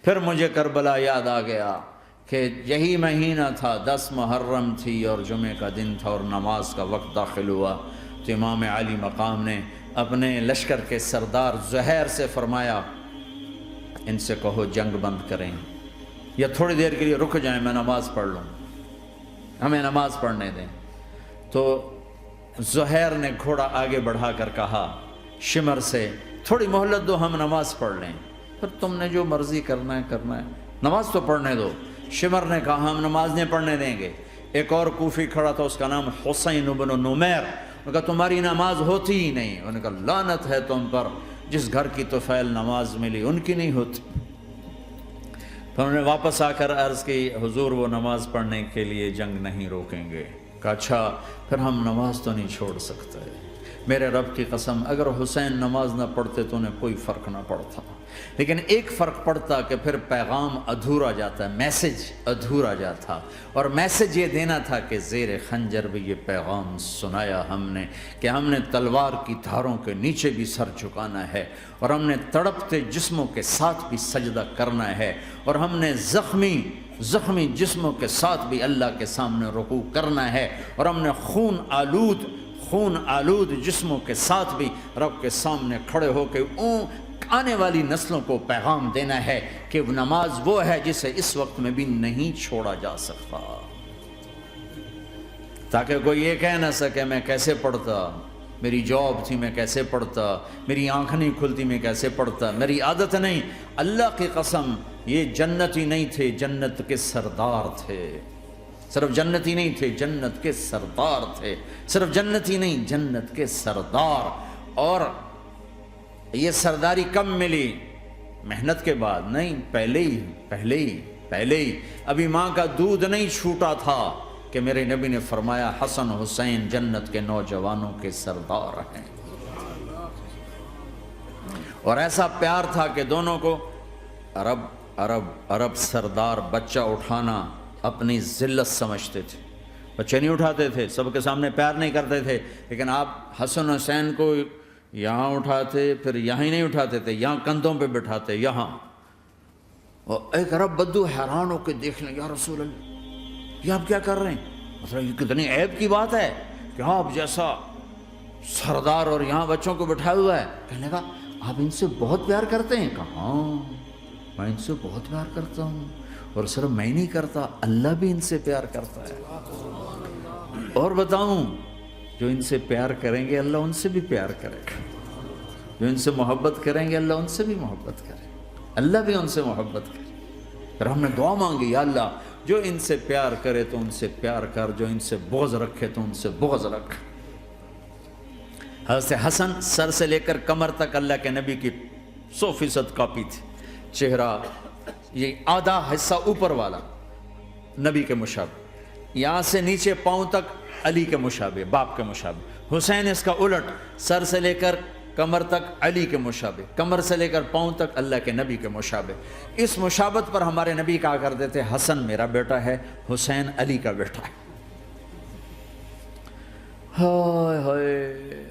پھر مجھے کربلا یاد آ گیا کہ یہی مہینہ تھا، 10 محرم تھی اور جمعے کا دن تھا اور نماز کا وقت داخل ہوا، تو امام علی مقام نے اپنے لشکر کے سردار زہیر سے فرمایا ان سے کہو جنگ بند کریں یا تھوڑی دیر کے لیے رک جائیں، میں نماز پڑھ لوں، ہمیں نماز پڑھنے دیں۔ تو زہیر نے گھوڑا آگے بڑھا کر کہا شمر سے تھوڑی مہلت دو، ہم نماز پڑھ لیں، پھر تم نے جو مرضی کرنا ہے، نماز تو پڑھنے دو۔ شمر نے کہا ہم نماز نہیں پڑھنے دیں گے۔ ایک اور کوفی کھڑا تھا، اس کا نام حسین بن نمیر، انہوں نے کہا تمہاری نماز ہوتی ہی نہیں۔ انہوں نے کہا لعنت ہے تم پر، جس گھر کی طفیل نماز ملی ان کی نہیں ہوتی۔ پھر انہوں نے واپس آ کر عرض کی حضور وہ نماز پڑھنے کے لیے جنگ نہیں روکیں گے۔ کہا اچھا پھر ہم نماز تو نہیں چھوڑ سکتے۔ میرے رب کی قسم اگر حسین نماز نہ پڑھتے تو انہیں کوئی فرق نہ پڑتا، لیکن ایک فرق پڑتا کہ پھر پیغام ادھورا جاتا، میسج ادھورا جاتا، اور میسج یہ دینا تھا کہ زیر خنجر بھی یہ پیغام سنایا ہم نے کہ ہم نے تلوار کی دھاروں کے نیچے بھی سر جھکانا ہے، اور ہم نے تڑپتے جسموں کے ساتھ بھی سجدہ کرنا ہے، اور ہم نے زخمی جسموں کے ساتھ بھی اللہ کے سامنے رکوع کرنا ہے، اور ہم نے خون آلود جسموں کے ساتھ بھی رب کے سامنے کھڑے ہو کے آنے والی نسلوں کو پیغام دینا ہے کہ نماز وہ ہے جسے اس وقت میں بھی نہیں چھوڑا جا سکتا، تاکہ کوئی یہ کہہ نہ سکے میں کیسے پڑھتا، میری جاب تھی میں کیسے پڑھتا، میری آنکھ نہیں کھلتی میں کیسے پڑھتا، میری عادت نہیں۔ اللہ کی قسم یہ جنتی نہیں تھے، جنت کے سردار تھے، صرف جنتی نہیں تھے، جنت کے سردار تھے، صرف جنتی نہیں جنت کے سردار۔ اور یہ سرداری کب ملی؟ محنت کے بعد نہیں، پہلے ہی ابھی ماں کا دودھ نہیں چھوٹا تھا کہ میرے نبی نے فرمایا حسن حسین جنت کے نوجوانوں کے سردار ہیں، اور ایسا پیار تھا کہ دونوں کو عرب سردار بچہ اٹھانا اپنی ذلت سمجھتے تھے، بچے نہیں اٹھاتے تھے، سب کے سامنے پیار نہیں کرتے تھے، لیکن آپ حسن حسین کو یہاں اٹھاتے، پھر یہاں ہی نہیں اٹھاتے تھے، یہاں کندھوں پہ بٹھاتے، یہاں۔ اور ایک عرب بدو حیران ہو کے دیکھ لیں، یا رسول اللہ یہ آپ کیا کر رہے ہیں؟ مطلب یہ کتنی عیب کی بات ہے کہ آپ جیسا سردار اور یہاں بچوں کو بٹھایا ہوا ہے۔ کہنے لگا آپ ان سے بہت پیار کرتے ہیں؟ کہا ہاں میں ان سے بہت پیار کرتا ہوں، اور صرف میں نہیں کرتا، اللہ بھی ان سے پیار کرتا ہے۔ اور بتاؤں جو ان سے پیار کریں گے اللہ ان سے بھی پیار کرے گا، جو ان سے محبت کریں گے اللہ ان سے بھی محبت کرے، اللہ بھی ان سے محبت کرے۔ پھر ہم نے دعا مانگی یا اللہ جو ان سے پیار کرے تو ان سے پیار کر، جو ان سے بغض رکھے تو ان سے بغض رکھ۔ حضرت حسن سر سے لے کر کمر تک اللہ کے نبی کی 100% کاپی تھی، چہرہ یہ آدھا حصہ اوپر والا نبی کے مشابہ، یہاں سے نیچے پاؤں تک علی کے مشابہ، باپ کے مشابہ۔ حسین اس کا الٹ، سر سے لے کر کمر تک علی کے مشابہ، کمر سے لے کر پاؤں تک اللہ کے نبی کے مشابہ۔ اس مشابہت پر ہمارے نبی کہا کرتے تھے حسن میرا بیٹا ہے، حسین علی کا بیٹا ہے۔ ہائے ہائے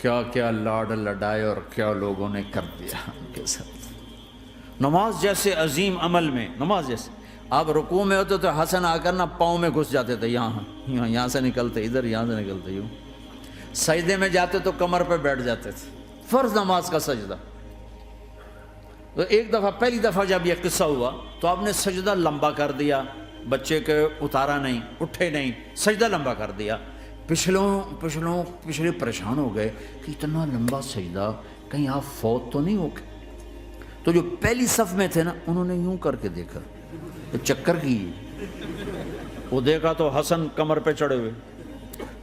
کیا کیا لاڈ لڈائے اور کیا لوگوں نے کر دیا ان کے ساتھ۔ نماز جیسے عظیم عمل میں، نماز جیسے آپ رکوع میں ہوتے تو حسن آ کر نہ پاؤں میں گھس جاتے تھے، یہاں سے نکلتے ادھر، یہاں سے نکلتے یوں۔ سجدے میں جاتے تو کمر پہ بیٹھ جاتے تھے، فرض نماز کا سجدہ۔ تو ایک دفعہ، پہلی دفعہ جب یہ قصہ ہوا تو آپ نے سجدہ لمبا کر دیا، بچے کے اتارا نہیں، اٹھے نہیں، سجدہ لمبا کر دیا۔ پچھلے پریشان ہو گئے کہ اتنا لمبا سجدہ کہیں آپ فوت تو نہیں ہو گئے۔ تو جو پہلی صف میں تھے نا انہوں نے یوں کر کے دیکھا، چکر کی وہ دیکھا تو حسن کمر پہ چڑھے ہوئے،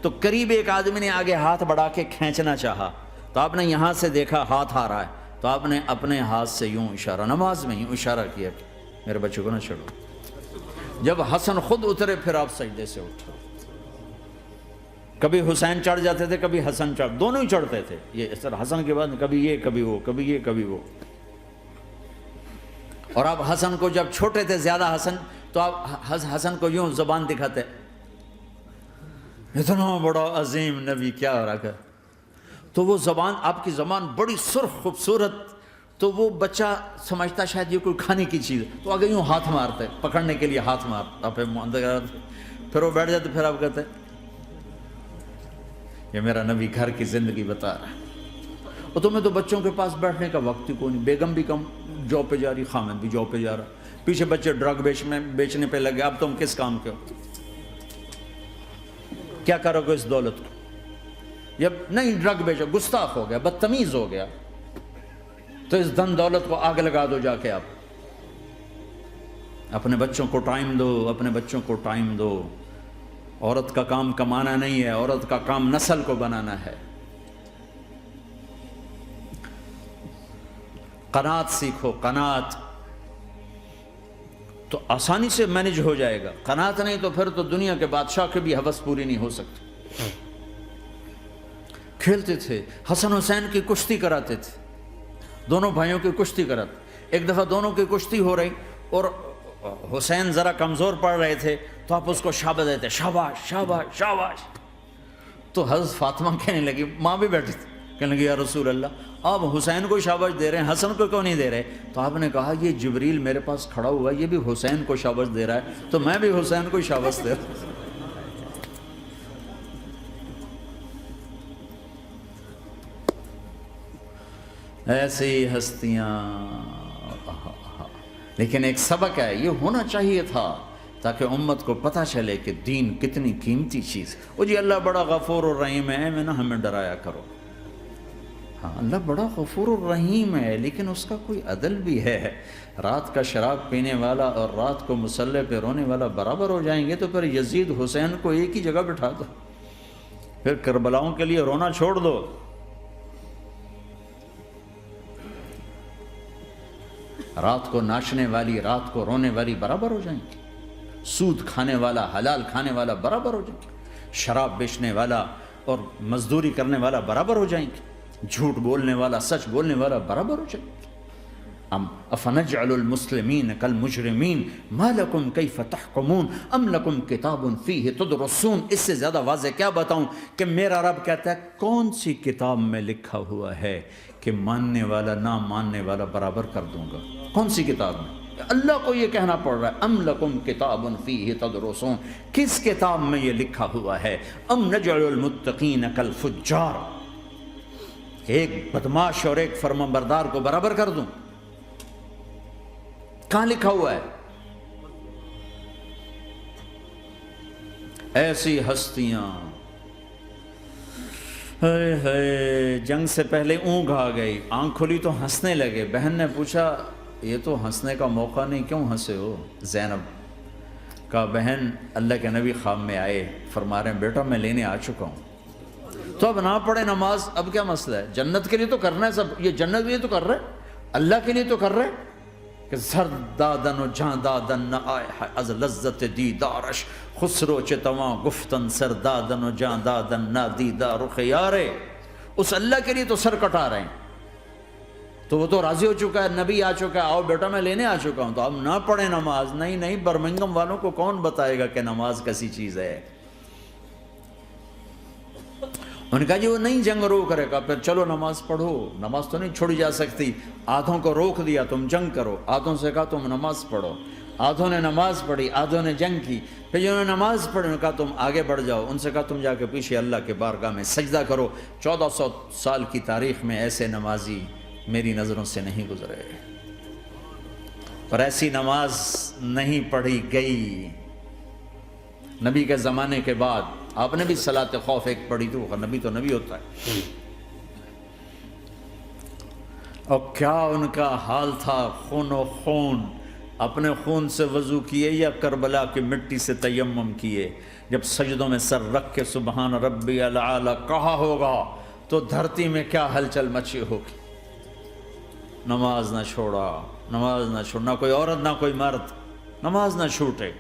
تو قریب ایک آدمی نے آگے ہاتھ بڑھا کے کھینچنا چاہا، تو آپ نے یہاں سے دیکھا ہاتھ آ رہا ہے، تو آپ نے اپنے ہاتھ سے یوں اشارہ، نماز میں یوں اشارہ کیا کہ میرے بچے کو نہ چڑھو۔ جب حسن خود اترے پھر آپ سجدے سے اٹھے۔ کبھی حسین چڑھ جاتے تھے، کبھی حسن دونوں ہی چڑھتے تھے، یہ اس طرح حسن کے بعد کبھی یہ کبھی وہ، کبھی یہ کبھی وہ۔ اور آپ حسن کو جب چھوٹے تھے زیادہ حسن، تو آپ حسن کو یوں زبان دکھاتے، اتنا بڑا عظیم نبی کیا ہو رہا ہے، تو وہ زبان، آپ کی زبان بڑی سرخ خوبصورت تو وہ بچہ سمجھتا شاید یہ کوئی کھانے کی چیز ہے، تو آگے یوں ہاتھ مارتا ہے، پکڑنے کے لیے ہاتھ مارتا، پھر وہ بیٹھ جاتے، پھر آپ کہتے ہیں یہ میرا نبی گھر کی زندگی بتا رہا ہے۔ اور تمہیں تو بچوں کے پاس بیٹھنے کا وقت ہی کوئی نہیں، بیگم بھی کم جاب پہ جا رہی، خامد بھی جاب پہ جا رہا، پیچھے بچے ڈرگ بیچنے پہ لگے، اب تم کس کام کے ہو؟ کیا کرو گے اس دولت کو؟ یا نہیں ڈرگ بیچو، گستاخ ہو گیا، بدتمیز ہو گیا، تو اس دن دولت کو آگ لگا دو جا کے۔ آپ اپنے بچوں کو ٹائم دو، اپنے بچوں کو ٹائم دو۔ عورت کا کام کمانا نہیں ہے، عورت کا کام نسل کو بنانا ہے۔ قناعت سیکھو، قناعت تو آسانی سے مینج ہو جائے گا، قناعت نہیں تو پھر تو دنیا کے بادشاہ کی بھی ہوس پوری نہیں ہو سکتی۔ کھیلتے تھے، حسن حسین کی کشتی کراتے تھے، دونوں بھائیوں کی کشتی کراتے۔ ایک دفعہ دونوں کی کشتی ہو رہی اور حسین ذرا کمزور پڑ رہے تھے، تو آپ اس کو شاباش دیتے، شاباش شاباش شاباش۔ تو حضرت فاطمہ کہنے لگی، ماں بھی بیٹھی تھی، کہنے لگی یا رسول اللہ آپ حسین کو شاباش دے رہے ہیں، حسن کو کیوں نہیں دے رہے؟ تو آپ نے کہا یہ جبریل میرے پاس کھڑا ہوا ہے، یہ بھی حسین کو شاباش دے رہا ہے، تو میں بھی حسین کو شاباش دے رہا ہوں۔ ایسی ہستیاں، لیکن ایک سبق ہے، یہ ہونا چاہیے تھا تاکہ امت کو پتہ چلے کہ دین کتنی قیمتی چیز ہے۔ وہ جی اللہ بڑا غفور الرحیم ہے، میں نہ ہمیں ڈرایا کرو۔ ہاں اللہ بڑا غفور الرحیم ہے، لیکن اس کا کوئی عدل بھی ہے۔ رات کا شراب پینے والا اور رات کو مصلی پہ رونے والا برابر ہو جائیں گے، تو پھر یزید حسین کو ایک ہی جگہ بٹھا دو، پھر کربلاؤں کے لیے رونا چھوڑ دو۔ رات کو ناچنے والی، رات کو رونے والی برابر ہو جائیں گے، سود کھانے والا، حلال کھانے والا برابر ہو جائیں گے، شراب بیچنے والا اور مزدوری کرنے والا برابر ہو جائیں گے، جھوٹ بولنے والا، سچ بولنے والا برابر ہو جائیں گے۔ افنجعل المسلمین کالمجرمین ما لکم کیف تحکمون ام لکم کتاب فیہ تدرسون۔ اس سے زیادہ واضح کیا بتاؤں کہ میرا رب کہتا ہے کون سی کتاب میں لکھا ہوا ہے کہ ماننے والا نہ ماننے والا برابر کر دوں گا؟ کون سی کتاب میں؟ اللہ کو یہ کہنا پڑ رہا ہے ام لکم کتاب فیہ تدرسون، کس کتاب میں یہ لکھا ہوا ہے؟ ام نجعل المتقین کالفجار، ایک بدماش اور ایک فرمانبردار کو برابر کر دوں؟ کہاں لکھا ہوا ہے؟ ایسی ہستیاں، جنگ سے پہلے اونگ آ گئی، آنکھ کھلی تو ہنسنے لگے۔ بہن نے پوچھا یہ تو ہنسنے کا موقع نہیں، کیوں ہنسے ہو؟ زینب کہا بہن اللہ کے نبی خواب میں آئے، فرما رہے ہیں بیٹا میں لینے آ چکا ہوں، تو اب نہ پڑھے نماز، اب کیا مسئلہ ہے؟ جنت کے لیے تو کرنا ہے سب، یہ جنت کے لیے تو کر رہے، اللہ کے لیے تو کر رہے کہ زر دادن و جان دادن نہ آئے از لذت دیدارش، خسرو چتواں گفتن سر دادن و جان دادن نہ دیدہ رخ یارے۔ اس اللہ کے لیے تو سر کٹا رہے ہیں، تو وہ تو راضی ہو چکا ہے، نبی آ چکا ہے، آؤ بیٹا میں لینے آ چکا ہوں، تو اب نہ پڑھیں نماز؟ نہیں نہیں، برمنگم والوں کو کون بتائے گا کہ نماز کیسی چیز ہے؟ انہوں نے کہا جی وہ نہیں جنگ روک کرے گا، پھر چلو نماز پڑھو، نماز تو نہیں چھوڑی جا سکتی۔ آدھوں کو روک دیا تم جنگ کرو، آدھوں سے کہا تم نماز پڑھو، آدھوں نے نماز پڑھی، آدھوں نے جنگ کی۔ پھر جنہوں نے نماز پڑھی انہوں نے کہا تم آگے بڑھ جاؤ، ان سے کہا تم جا کے پیچھے اللہ کے بارگاہ میں سجدہ کرو۔ 1400 سال کی تاریخ میں ایسے نمازی میری نظروں سے نہیں گزرے، اور ایسی نماز نہیں پڑھی گئی نبی کے زمانے کے بعد۔ آپ نے بھی صلاۃ خوف ایک پڑھی تھی، وہ نبی تو نبی ہوتا ہے، اور کیا ان کا حال تھا، خون و خون، اپنے خون سے وضو کیے یا کربلا کی مٹی سے تیمم کیے؟ جب سجدوں میں سر رکھ کے سبحان ربی الاعلی کہا ہوگا تو دھرتی میں کیا ہلچل مچی ہوگی۔ نماز نہ چھوڑا، نماز نہ چھوڑنا، کوئی عورت نہ کوئی مرد، نماز نہ چھوٹے۔